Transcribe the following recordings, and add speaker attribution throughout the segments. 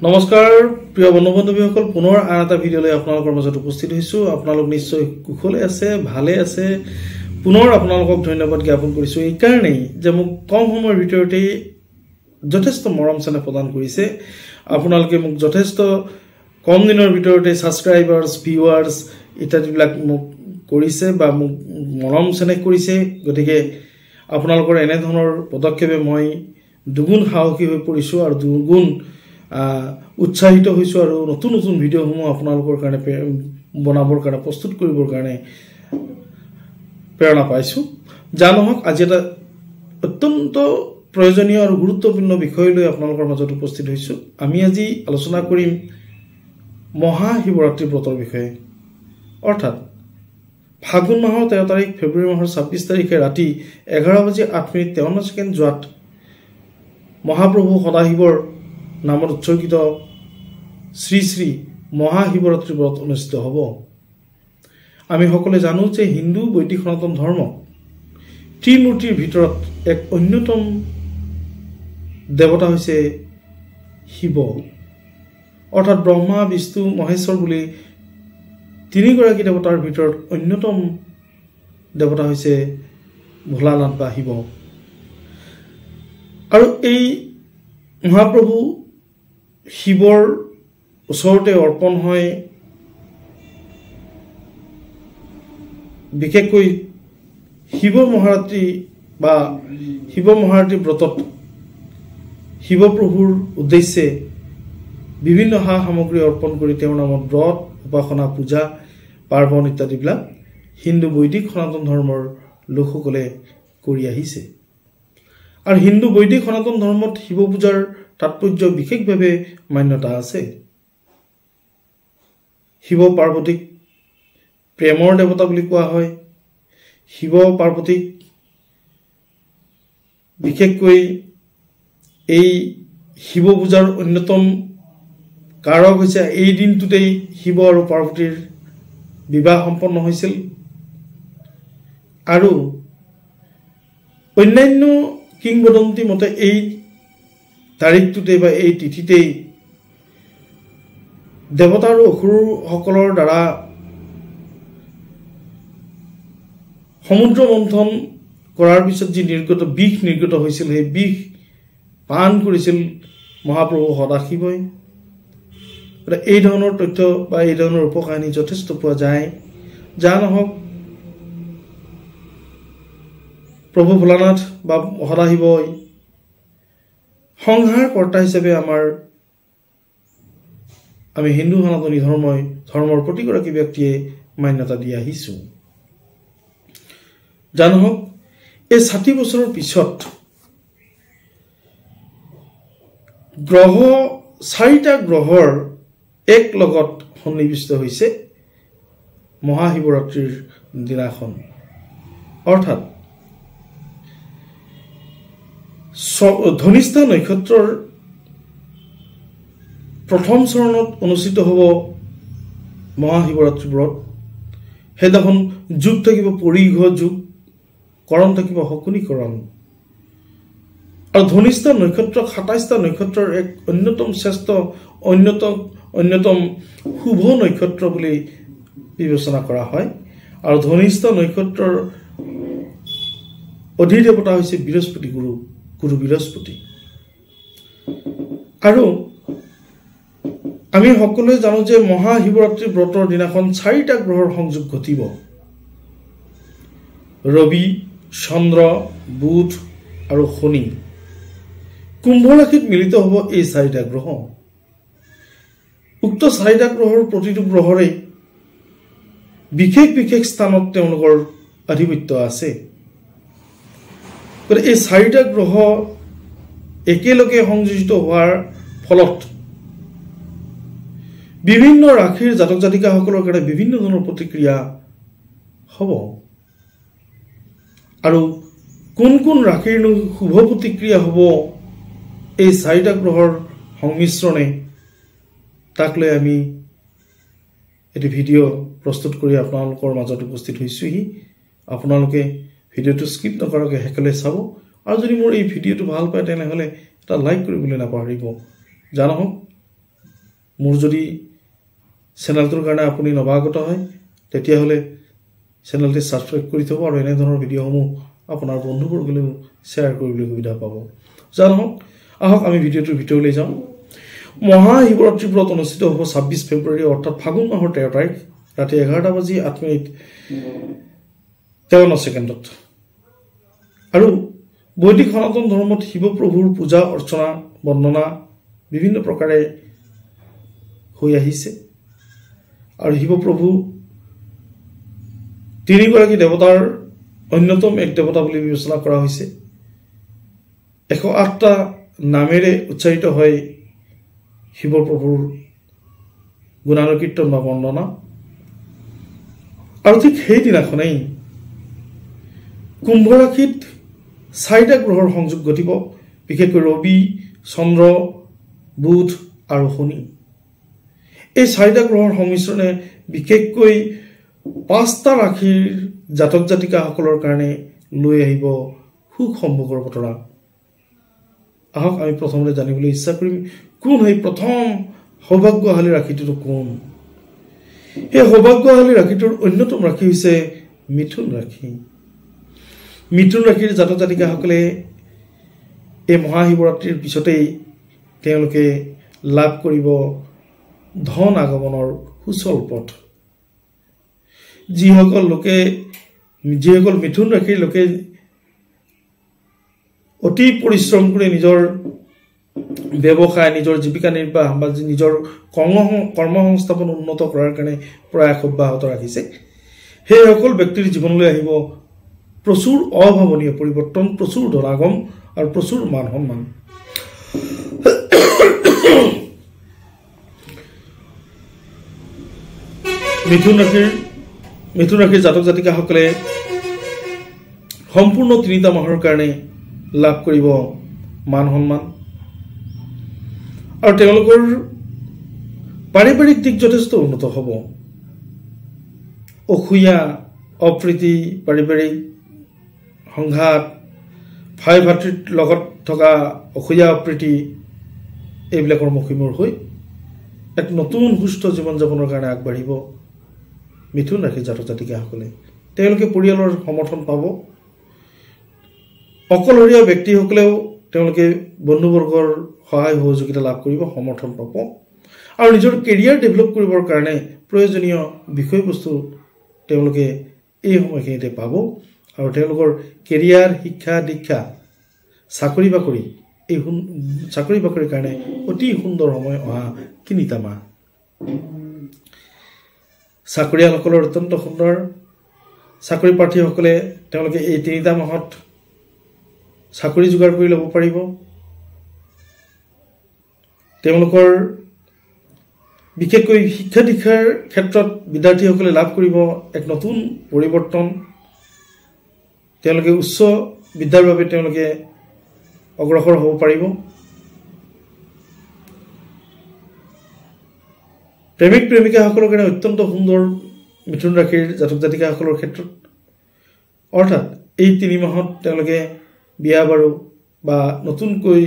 Speaker 1: নমস্কাৰ প্ৰিয় বন্ধু-বান্ধৱীসকল পুনৰ আন এটা ভিডিঅ'লৈ আপোনালোকৰ মাজত উপস্থিত হৈছো। আপোনালোক নিশ্চয় কুশলে আছে, ভালে আছে। পুনৰ আপোনালোকক ধন্যবাদ জ্ঞাপন কৰিছো এই কাৰণেই যে মোক কম সময়ৰ ভিতৰতে যথেষ্ট মৰম চেনেহ প্ৰদান কৰিছে। আপোনালোকে মোক যথেষ্ট কম দিনৰ ভিতৰতে সাবস্ক্ৰাইবাৰ্ছ, ভিউৱাৰ্ছ ইত্যাদিবিলাক মোক কৰিছে বা মোক মৰম চেনেহ কৰিছে। গতিকে আপোনালোকৰ এনে ধৰণৰ পদক্ষেপে মই দুগুণ সাহসী হৈ পৰিছো আৰু দুগুণ উৎসাহিত হৈছো আৰু নতুন নতুন ভিডিঅ'সমূহ আপোনালোকৰ কাৰণে বনাবৰ কাৰণে প্ৰস্তুত কৰিবৰ কাৰণে প্ৰেৰণা পাইছো। জানহক আজি এটা অত্যন্ত প্ৰয়োজনীয় আৰু গুৰুত্বপূৰ্ণ বিষয় লৈ আপোনালোকৰ মাজত উপস্থিত হৈছো। আমি আজি আলোচনা কৰিম মহাশিৱৰাত্ৰি ব্ৰতৰ বিষয়ে। অৰ্থাৎ ফাগুন মাহৰ 13 তাৰিখ, ফেব্ৰুৱাৰী মাহৰ 26 তাৰিখে ৰাতি 11:08:53 যোৱাত মহাপ্ৰভু সদাশিৱৰ নামত উৎসৰ্গিত শ্ৰী শ্ৰী মহাশিৱৰাত্ৰি ব্ৰত অনুষ্ঠিত হ'ব। আমি সকলোৱে জানো যে হিন্দু বৈদিক সনাতন ধৰ্ম ত্ৰিমূৰ্তিৰ ভিতৰত এক অন্যতম দেৱতা হৈছে শিৱ। অৰ্থাৎ ব্ৰহ্মা, বিষ্ণু, মহেশ্বৰ বুলি তিনিগৰাকী দেৱতাৰ ভিতৰত অন্যতম দেৱতা হৈছে ভোলানাথ বা শিৱ। আৰু এই মহাপ্ৰভু শিৱৰ ওচৰতে অৰ্পণ হয় বিশেষকৈ শিৱ মহাৰাত্ৰি বা শিৱ মহাৰাত্ৰি ব্ৰতত শিৱপ্ৰভুৰ উদ্দেশ্যে বিভিন্ন সা সামগ্ৰী অৰ্পণ কৰি তেওঁৰ নামত ব্ৰত, উপাসনা, পূজা, পাৰ্বণ ইত্যাদিবিলাক হিন্দু বৈদিক সনাতন ধৰ্মৰ লোকসকলে কৰি আহিছে। আৰু হিন্দু বৈদিক সনাতন ধৰ্মত শিৱ পূজাৰ তাৎপৰ্য বিশেষভাৱে মান্যতা আছে। শিৱ পাৰ্বতীক প্ৰেমৰ দেৱতা বুলি কোৱা হয়। শিৱ পাৰ্বতীক বিশেষকৈ এই শিৱ পূজাৰ অন্যতম কাৰক হৈছে এই দিনটোতেই শিৱ আৰু পাৰ্বতীৰ বিবাহ সম্পন্ন হৈছিল। আৰু অন্যান্য কিংবদন্তি মতে এই তাৰিখটোতে বা এই তিথিতেই দেৱতা আৰু অসুৰসকলৰ দ্বাৰা সমুদ্ৰ মন্থন কৰাৰ পিছত যি বিষ নিৰ্গত হৈছিল, সেই বিষ পান কৰিছিল মহাপ্ৰভু সদাশিৱই। এই ধৰণৰ তথ্য বা এই ধৰণৰ উপকাহিনী যথেষ্ট পোৱা যায়। যা নহওক, প্ৰভু ভোলানাথ বা সদাশিৱই সংহাৰ কৰ্তা হিচাপে আমি হিন্দু সনাতনী ধৰ্মৰ প্ৰতিগৰাকী ব্যক্তিয়ে মান্যতা দি আহিছো। জানহক, এই 60 বছৰৰ পিছত চাৰিটা গ্ৰহৰ এক লগত সন্নিৱিষ্ট হৈছে মহাশিৱৰাত্ৰিৰ দিনাখন। অৰ্থাৎ ধনিষ্ঠা নক্ষত্ৰৰ প্ৰথম চৰণত অনুষ্ঠিত হ'ব মহাশিৱৰাত্ৰি ব্ৰত। সেইদিনাখন যুগ থাকিব পৰিঘ যুগ, কৰণ থাকিব শকুনিকৰণ। আৰু ধনিষ্ঠা নক্ষত্ৰ 27টা নক্ষত্ৰৰ এক অন্যতম শ্ৰেষ্ঠ অন্যতম শুভ নক্ষত্ৰ বুলি বিবেচনা কৰা হয়। আৰু ধনিষ্ঠা নক্ষত্ৰৰ অধিদেৱতা হৈছে বৃহস্পতি, গুৰু বৃহস্পতি। আৰু আমি সকলোৱে জানো যে মহাশিৱৰাত্ৰি ব্ৰতৰ দিনাখন 4টা গ্ৰহৰ সংযোগ ঘটিব। ৰবি, চন্দ্ৰ, বুধ আৰু শনি কুম্ভ ৰাশিত মিলিত হ'ব এই 4টা গ্ৰহ। উক্ত 4টা গ্ৰহৰ প্ৰতিটো গ্ৰহৰে বিশেষ বিশেষ স্থানত তেওঁলোকৰ আধিপত্য আছে। গতিকে এই 4টা গ্ৰহ একেলগে সংযোজিত হোৱাৰ ফলত বিভিন্ন ৰাশিৰ জাতক জাতিকাসকলৰ কাৰণে বিভিন্ন ধৰণৰ প্ৰতিক্ৰিয়া হ'ব। আৰু কোন কোন ৰাশিৰনো শুভ প্ৰতিক্ৰিয়া হ'ব এই 4টা গ্ৰহৰ সংমিশ্ৰণে, তাক লৈ আমি এটি ভিডিঅ' প্ৰস্তুত কৰি আপোনালোকৰ মাজত উপস্থিত হৈছোহি। আপোনালোকে ভিডিঅ'টো স্কিপ নকৰাকৈ শেষলৈ চাব। আৰু যদি মোৰ এই ভিডিঅ'টো ভাল পায় তেনেহ'লে এটা লাইক কৰিবলৈ নাপাহৰিব। জানহক, মোৰ যদি চেনেলটোৰ কাৰণে আপুনি নৱাগত হয় তেতিয়াহ'লে চেনেলটি ছাবস্ক্ৰাইব কৰি থ'ব আৰু এনেধৰণৰ ভিডিঅ'সমূহ আপোনাৰ বন্ধুবৰ্গলৈও শ্বেয়াৰ কৰিবলৈ সুবিধা পাব। নহওক আহক আমি ভিডিঅ'টোৰ ভিতৰলৈ যাওঁ। মহাশিৱৰাত্ৰি ব্ৰত অনুষ্ঠিত হ'ব 26 ফেব্ৰুৱাৰী অৰ্থাৎ ফাগুন মাহৰ 13 তাৰিখ ৰাতি 11:08:53 আৰু বৈদিক সনাতন ধৰ্মত শিৱপ্ৰভুৰ পূজা অৰ্চনা বন্দনা বিভিন্ন প্ৰকাৰে হৈ আহিছে আৰু শিৱপ্ৰভু তিনিগৰাকী দেৱতাৰ অন্যতম এক দেৱতা বুলি বিবেচনা কৰা হৈছে। 108টা নামেৰে উচ্চাৰিত হয় শিৱপ্ৰভুৰ গুণানুকীৰ্তন বা বন্দনা আৰু ঠিক সেইদিনাখনেই কুম্ভ ৰাশিত 4টা গ্ৰহৰ সংযোগ ঘটিব, বিশেষকৈ ৰবি, চন্দ্ৰ, বুধ আৰু শনি। এই 4টা গ্ৰহৰ সংমিশ্ৰণে বিশেষকৈ 5টা ৰাশিৰ জাতক জাতিকাসকলৰ কাৰণে লৈ আহিব সুখ সম্ভোগৰ বতৰা। আহক আমি প্ৰথমতে জানিবলৈ ইচ্ছা কৰিম কোন সেই প্ৰথম সৌভাগ্যশালী ৰাশিটো কোন। সেই সৌভাগ্যশালী ৰাশিটোৰ অন্যতম ৰাশি হৈছে মিথুন ৰাশি। মিথুন ৰাশিৰ জাতক জাতিকাসকলে এই মহাশিৱৰাত্ৰিৰ পিছতেই তেওঁলোকে লাভ কৰিব ধন আগমনৰ সুচল পথ। যিসকল মিথুন ৰাশিৰ লোকে অতি পৰিশ্ৰম কৰি নিজৰ ব্যৱসায়, নিজৰ জীৱিকা নিৰ্বাহ বা নিজৰ কৰ্মসংস্থাপন উন্নত কৰাৰ কাৰণে প্ৰয়াস অব্যাহত ৰাখিছে, সেইসকল ব্যক্তিৰ জীৱনলৈ আহিব প্ৰচুৰ অভাৱনীয় পৰিৱৰ্তন, প্ৰচুৰ ধনাগম আৰু প্ৰচুৰ মান সন্মান। মিথুন ৰাশিৰ জাতক জাতিকাসকলে সম্পূৰ্ণ 3টা মাহৰ কাৰণে লাভ কৰিব মান সন্মান আৰু তেওঁলোকৰ পাৰিবাৰিক দিশ যথেষ্ট উন্নত হ'ব। অসূয়া, অপ্ৰীতি, পাৰিবাৰিক সংঘাত, ভাই ভাতৃৰ লগত থকা অসূয়া অপ্ৰীতি এইবিলাকৰ মুখীমূৰ হৈ এক নতুন সুস্থ জীৱন যাপনৰ কাৰণে আগবাঢ়িব মিথুন ৰাশিৰ জাতক জাতিকাসকলে। তেওঁলোকে পৰিয়ালৰ সমৰ্থন পাব। অকলশৰীয়া ব্যক্তিসকলেও তেওঁলোকে বন্ধুবৰ্গৰ সহায় সহযোগিতা লাভ কৰিব, সমৰ্থন পাব আৰু নিজৰ কেৰিয়াৰ ডেভেলপ কৰিবৰ কাৰণে প্ৰয়োজনীয় বিষয়বস্তু তেওঁলোকে এই সময়খিনিতে পাব আৰু তেওঁলোকৰ কেৰিয়াৰ, শিক্ষা দীক্ষা, চাকৰি বাকৰিৰ কাৰণে অতি সুন্দৰ সময় অহা 3টা মাহ। চাকৰিয়ালসকলৰ অত্যন্ত সুন্দৰ। চাকৰি প্ৰাৰ্থীসকলে তেওঁলোকে এই 3টা মাহত চাকৰি যোগাৰ কৰি ল'ব পাৰিব। তেওঁলোকৰ বিশেষকৈ শিক্ষা দীক্ষাৰ ক্ষেত্ৰত বিদ্যাৰ্থীসকলে লাভ কৰিব এক নতুন পৰিৱৰ্তন। তেওঁলোকে উচ্চ বিদ্যাৰ বাবে তেওঁলোকে অগ্ৰসৰ হ'ব পাৰিব। প্ৰেমিক প্ৰেমিকাসকলৰ কাৰণে অত্যন্ত সুন্দৰ মিথুন ৰাশিৰ জাতক জাতিকাসকলৰ ক্ষেত্ৰত। অৰ্থাৎ এই 3 মাহত তেওঁলোকে বিয়া বাৰু বা নতুনকৈ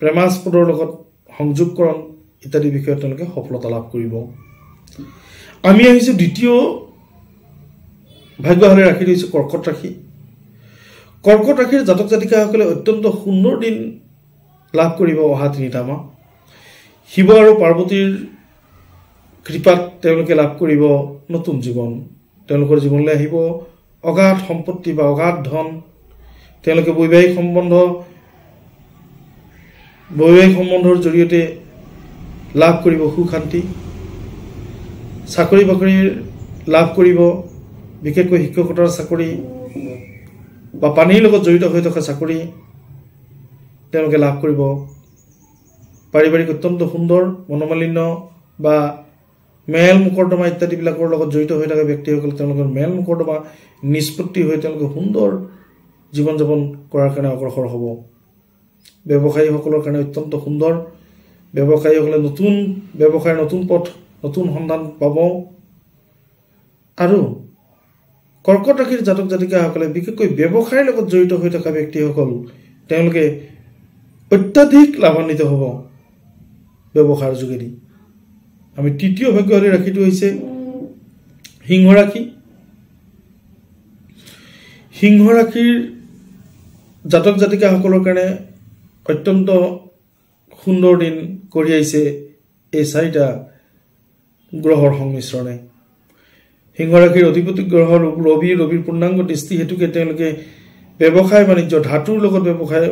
Speaker 1: প্ৰেমাস্পদৰ লগত সংযোগকৰণ ইত্যাদি বিষয়ত তেওঁলোকে সফলতা লাভ কৰিব। আমি আহিছোঁ দ্বিতীয় ভাগ্যশালী ৰাশিটো হৈছে কৰ্কট ৰাশি। কৰ্কট ৰাশিৰ জাতক জাতিকাসকলে অত্যন্ত সুন্দৰ দিন লাভ কৰিব অহা 3টা মাহ। শিৱ আৰু পাৰ্বতীৰ কৃপাত তেওঁলোকে লাভ কৰিব নতুন জীৱন। তেওঁলোকৰ জীৱনলৈ আহিব অগাধ সম্পত্তি বা অগাধ ধন। তেওঁলোকে বৈবাহিক সম্বন্ধৰ জৰিয়তে লাভ কৰিব সুখ শান্তি। চাকৰি বাকৰি লাভ কৰিব, বিশেষকৈ শিক্ষকতাৰ চাকৰি বা পানীৰ লগত জড়িত হৈ থকা চাকৰি তেওঁলোকে লাভ কৰিব। পাৰিবাৰিক অত্যন্ত সুন্দৰ। মনোমালিন্য বা মেল মোকৰ্দমা ইত্যাদিবিলাকৰ লগত জড়িত হৈ থকা ব্যক্তিসকলে তেওঁলোকৰ মেল মোকৰ্দমা নিষ্পত্তি হৈ তেওঁলোকে সুন্দৰ জীৱন যাপন কৰাৰ কাৰণে অগ্ৰসৰ হ'ব। ব্যৱসায়ীসকলৰ কাৰণে অত্যন্ত সুন্দৰ। ব্যৱসায়ীসকলে নতুন ব্যৱসায়ৰ নতুন পথ, নতুন সন্ধান পাব। আৰু কৰ্কট ৰাশিৰ জাতক জাতিকাসকলে বিশেষকৈ ব্যৱসায়ৰ লগত জড়িত হৈ থকা ব্যক্তিসকল তেওঁলোকে অত্যাধিক লাভান্বিত হ'ব ব্যৱসায়ৰ যোগেদি। আমি তৃতীয় ভাগ্যশালী ৰাশিটো হৈছে সিংহ ৰাশি। সিংহ ৰাশিৰ জাতক জাতিকাসকলৰ কাৰণে অত্যন্ত সুন্দৰ দিন কঢ়িয়াইছে এই 4টা গ্ৰহৰ সংমিশ্ৰণে। সিংহ ৰাশিৰ অধিপতি গ্ৰহ ৰবিৰ পূৰ্ণাংগ দৃষ্টি হেতুকে তেওঁলোকে ব্যৱসায় বাণিজ্য, ধাতুৰ লগত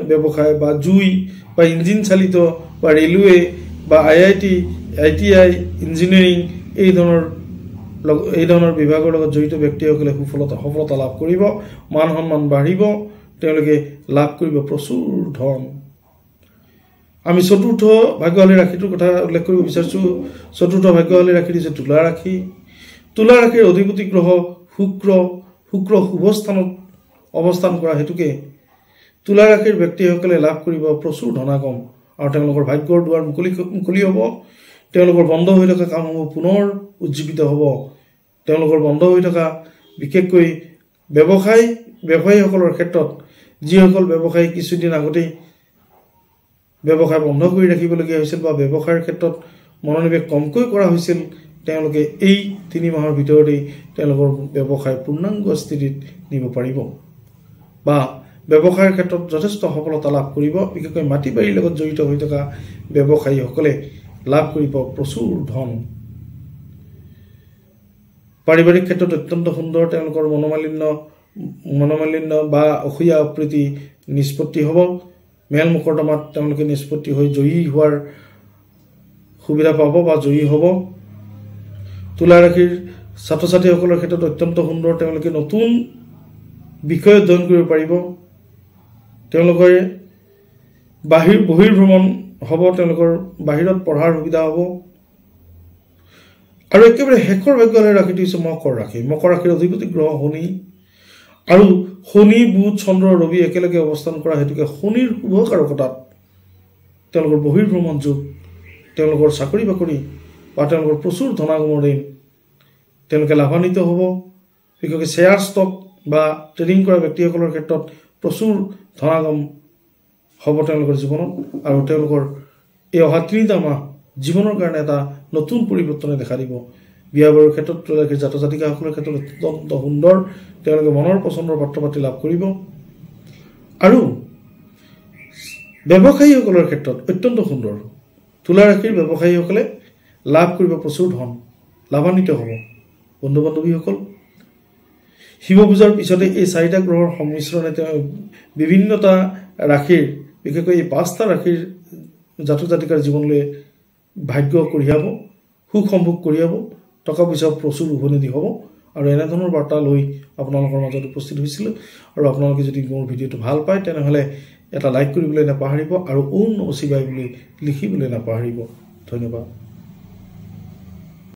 Speaker 1: ব্যৱসায় বা জুই বা ইঞ্জিন চালিত বা ৰেলৱে বা IITI ইঞ্জিনিয়াৰিং এই ধৰণৰ বিভাগৰ লগত জড়িত ব্যক্তিসকলে সফলতা লাভ কৰিব, মান সন্মান বাঢ়িব, তেওঁলোকে লাভ কৰিব প্ৰচুৰ ধন। আমি চতুৰ্থ ভাগ্যশালী ৰাশিটোৰ কথা উল্লেখ কৰিব বিচাৰিছোঁ। চতুৰ্থ ভাগ্যশালী ৰাশিটো হৈছে তুলা ৰাশি। তুলা ৰাশিৰ অধিপতি গ্ৰহ শুক্ৰ শুভ স্থানত অৱস্থান কৰা হেতুকে তুলা ৰাশিৰ ব্যক্তিসকলে লাভ কৰিব প্ৰচুৰ ধনাগম আৰু তেওঁলোকৰ ভাগ্যৰ দুৱাৰ মুকলি হ'ব। তেওঁলোকৰ বন্ধ হৈ থকা কামসমূহ পুনৰ উজ্জীৱিত হ'ব। তেওঁলোকৰ বন্ধ হৈ থকা বিশেষকৈ ব্যৱসায়ীসকলৰ ক্ষেত্ৰত যিসকল ব্যৱসায়ী কিছুদিন আগতেই ব্যৱসায় বন্ধ কৰি ৰাখিবলগীয়া হৈছিল বা ব্যৱসায়ৰ ক্ষেত্ৰত মনোনিৱেশ কমকৈ কৰা হৈছিল, তেওঁলোকে এই 3 মাহৰ ভিতৰতেই তেওঁলোকৰ ব্যৱসায় পূৰ্ণাংগ স্থিতিত নিব পাৰিব বা ব্যৱসায়ৰ ক্ষেত্ৰত যথেষ্ট সফলতা লাভ কৰিব। বিশেষকৈ মাটি বাৰীৰ লগত জড়িত হৈ থকা ব্যৱসায়ীসকলে লাভ কৰিব প্ৰচুৰ ধন। পাৰিবাৰিক ক্ষেত্ৰত অত্যন্ত সুন্দৰ, তেওঁলোকৰ মনোমালিন্য বা অসূয়া অপ্ৰীতি নিষ্পত্তি হ'ব। মেল মোকৰ্দমাত তেওঁলোকে নিষ্পত্তি হৈ জয়ী হোৱাৰ সুবিধা পাব বা জয়ী হ'ব। তুলা ৰাশিৰ ছাত্ৰ ছাত্ৰীসকলৰ ক্ষেত্ৰত অত্যন্ত সুন্দৰ, তেওঁলোকে নতুন বিষয় অধ্যয়ন কৰিব পাৰিব। তেওঁলোকৰ বহিৰ্ভ্ৰমণ হ'ব, তেওঁলোকৰ বাহিৰত পঢ়াৰ সুবিধা হ'ব। আৰু একেবাৰে শেষৰ ভাগ্যশালী ৰাশিটো হৈছে মকৰ ৰাশি। মকৰ ৰাশিৰ অধিপতি গ্ৰহ শনি আৰু শনি বুধ চন্দ্ৰ ৰবি একেলগে অৱস্থান কৰা হেতুকে শনিৰ শুভ কাৰকতাত তেওঁলোকৰ বহিৰ্ভ্ৰমণ যোগ, তেওঁলোকৰ চাকৰি বাকৰি বা তেওঁলোকৰ প্ৰচুৰ ধনাগমৰ দিন, তেওঁলোকে লাভান্বিত হ'ব। বিশেষকৈ শ্বেয়াৰ ষ্টক বা ট্ৰেডিং কৰা ব্যক্তিসকলৰ ক্ষেত্ৰত প্ৰচুৰ ধনাগম হ'ব তেওঁলোকৰ জীৱনত আৰু তেওঁলোকৰ এই অহা 3টা মাহ জীৱনৰ কাৰণে এটা নতুন পৰিৱৰ্তনে দেখা দিব। বিয়া বাৰুৰ ক্ষেত্ৰত তুলা ৰাশিৰ জাতক জাতিকাসকলৰ ক্ষেত্ৰত অত্যন্ত সুন্দৰ, তেওঁলোকে মনৰ পচন্দৰ পাত্ৰ পাতি লাভ কৰিব। আৰু ব্যৱসায়ীসকলৰ ক্ষেত্ৰত অত্যন্ত সুন্দৰ, তুলা ৰাশিৰ ব্যৱসায়ীসকলে লাভ কৰিব প্ৰচুৰ ধন, লাভান্বিত হ'ব। বন্ধু বান্ধৱীসকল, শিৱ পূজাৰ পিছতে এই 4টা গ্ৰহৰ সংমিশ্ৰণে বিভিন্নটা ৰাশিৰ, বিশেষকৈ এই 5টা ৰাশিৰ জাতক জাতিকাৰ জীৱনলৈ ভাগ্য কঢ়িয়াব, সুখ সম্ভোগ কঢ়িয়াব, টকা পইচা প্ৰচুৰ উভৈনদী হ'ব। আৰু এনেধৰণৰ বাৰ্তা লৈ আপোনালোকৰ মাজত উপস্থিত হৈছিলোঁ। আৰু আপোনালোকে যদি মোৰ ভিডিঅ'টো ভাল পায় তেনেহ'লে এটা লাইক কৰিবলৈ নাপাহৰিব আৰু ওম নমঃ শিৱায় বুলি লিখিবলৈ নাপাহৰিব। ধন্যবাদ।